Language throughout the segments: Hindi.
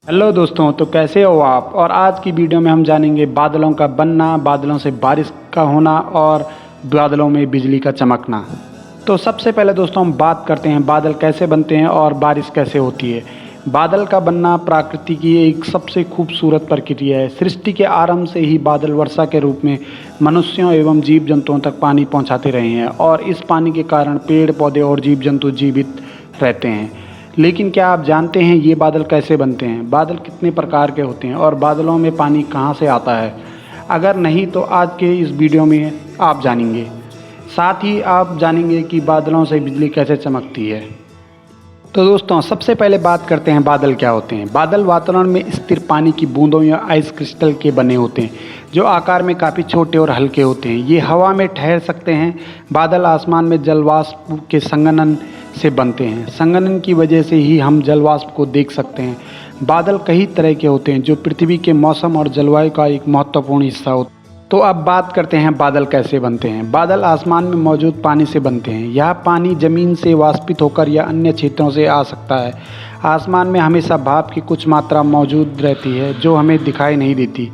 हेलो दोस्तों, तो कैसे हो आप। और आज की वीडियो में हम जानेंगे बादलों का बनना, बादलों से बारिश का होना और बादलों में बिजली का चमकना। तो सबसे पहले दोस्तों हम बात करते हैं बादल कैसे बनते हैं और बारिश कैसे होती है। बादल का बनना प्रकृति की एक सबसे खूबसूरत प्रक्रिया है। सृष्टि के आरंभ से ही बादल वर्षा के रूप में मनुष्यों एवं जीव जंतुओं तक पानी पहुंचाते रहे हैं और इस पानी के कारण पेड़ पौधे और जीव जंतु जीवित रहते हैं। लेकिन क्या आप जानते हैं ये बादल कैसे बनते हैं, बादल कितने प्रकार के होते हैं और बादलों में पानी कहाँ से आता है। अगर नहीं तो आज के इस वीडियो में आप जानेंगे। साथ ही आप जानेंगे कि बादलों से बिजली कैसे चमकती है। तो दोस्तों सबसे पहले बात करते हैं बादल क्या होते हैं। बादल वातावरण में स्थिर पानी की बूंदों या आइस क्रिस्टल के बने होते हैं जो आकार में काफ़ी छोटे और हल्के होते हैं। ये हवा में ठहर सकते हैं। बादल आसमान में जलवाष्प के संघनन से बनते हैं। संघनन की वजह से ही हम जलवाष्प को देख सकते हैं। बादल कई तरह के होते हैं जो पृथ्वी के मौसम और जलवायु का एक महत्वपूर्ण हिस्सा होता है। तो अब बात करते हैं बादल कैसे बनते हैं। बादल आसमान में मौजूद पानी से बनते हैं। यह पानी जमीन से वाष्पित होकर या अन्य क्षेत्रों से आ सकता है। आसमान में हमेशा भाप की कुछ मात्रा मौजूद रहती है जो हमें दिखाई नहीं देती।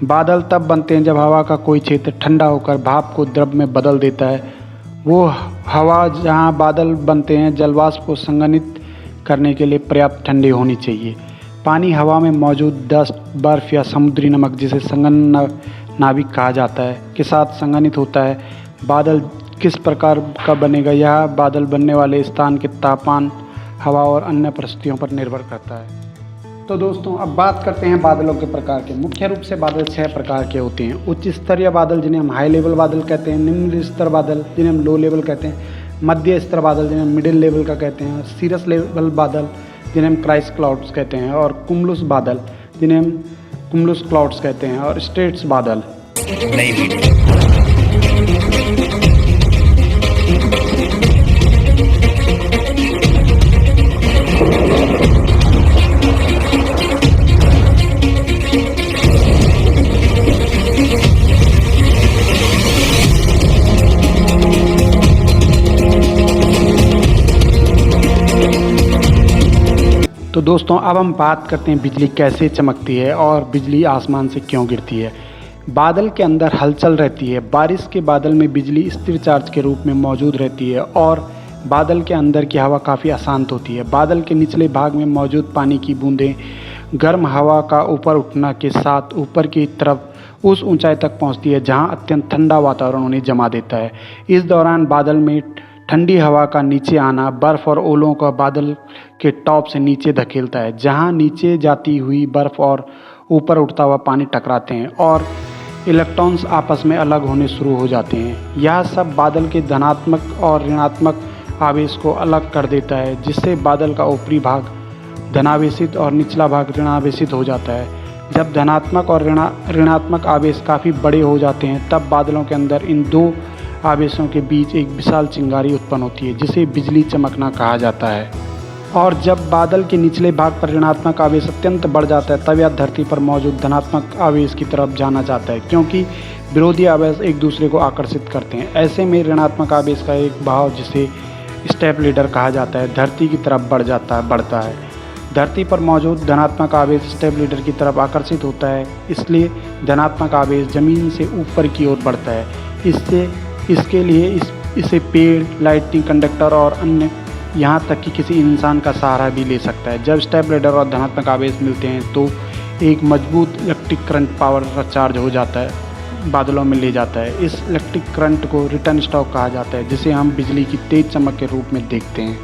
बादल तब बनते हैं जब हवा का कोई क्षेत्र ठंडा होकर भाप को द्रव में बदल देता है। वो हवा जहाँ बादल बनते हैं जलवाष्प को संघनित करने के लिए पर्याप्त ठंडी होनी चाहिए। पानी हवा में मौजूद डस्ट, बर्फ या समुद्री नमक जिसे संघनन नाभिक कहा जाता है के साथ संघनित होता है। बादल किस प्रकार का बनेगा यह बादल बनने वाले स्थान के तापमान, हवा और अन्य परिस्थितियों पर निर्भर करता है। तो दोस्तों अब बात करते हैं बादलों के प्रकार के। मुख्य रूप से बादल 6 प्रकार के होते हैं। उच्च स्तरीय बादल जिन्हें हम हाई लेवल बादल कहते हैं, निम्न स्तर बादल जिन्हें हम लो लेवल कहते हैं, मध्य स्तर बादल जिन्हें हम मिडिल लेवल का कहते हैं, सीरस लेवल बादल जिन्हें हम क्राइस क्लाउड्स कहते हैं, और कुमुलस बादल जिन्हें हम कुमुलस क्लाउड्स कहते हैं, और स्ट्रेट्स बादल। तो दोस्तों अब हम बात करते हैं बिजली कैसे चमकती है और बिजली आसमान से क्यों गिरती है। बादल के अंदर हलचल रहती है। बारिश के बादल में बिजली स्थिर चार्ज के रूप में मौजूद रहती है और बादल के अंदर की हवा काफ़ी अशांत होती है। बादल के निचले भाग में मौजूद पानी की बूंदें गर्म हवा का ऊपर उठने के साथ ऊपर की तरफ उस ऊंचाई तक पहुंचती है जहां अत्यंत ठंडा वातावरण उन्हें जमा देता है। इस दौरान बादल में ठंडी हवा का नीचे आना बर्फ़ और ओलों का बादल के टॉप से नीचे धकेलता है, जहां नीचे जाती हुई बर्फ़ और ऊपर उठता हुआ पानी टकराते हैं और इलेक्ट्रॉन्स आपस में अलग होने शुरू हो जाते हैं। यह सब बादल के धनात्मक और ऋणात्मक आवेश को अलग कर देता है, जिससे बादल का ऊपरी भाग धनावेशित और निचला भाग ऋणावेशित हो जाता है। जब धनात्मक और ऋणात्मक आवेश काफ़ी बड़े हो जाते हैं तब बादलों के अंदर इन दो आवेशों के बीच एक विशाल चिंगारी उत्पन्न होती है जिसे बिजली चमकना कहा जाता है। और जब बादल के निचले भाग पर ऋणात्मक आवेश अत्यंत बढ़ जाता है तब यह धरती पर मौजूद धनात्मक आवेश की तरफ जाना चाहता है, क्योंकि विरोधी आवेश एक दूसरे को आकर्षित करते हैं। ऐसे में ऋणात्मक आवेश का एक बहाव जिसे स्टेप लीडर कहा जाता है धरती की तरफ बढ़ता है। धरती पर मौजूद धनात्मक आवेश स्टेप लीडर की तरफ आकर्षित होता है, इसलिए धनात्मक आवेश जमीन से ऊपर की ओर बढ़ता है। इसके लिए इसे पेड़, लाइटिंग कंडक्टर और अन्य यहाँ तक कि किसी इंसान का सहारा भी ले सकता है। जब स्टेप लीडर और धनात्मक आवेश मिलते हैं तो एक मजबूत इलेक्ट्रिक करंट पावर चार्ज हो जाता है, बादलों में ले जाता है। इस इलेक्ट्रिक करंट को रिटर्न स्ट्रोक कहा जाता है, जिसे हम बिजली की तेज चमक के रूप में देखते हैं।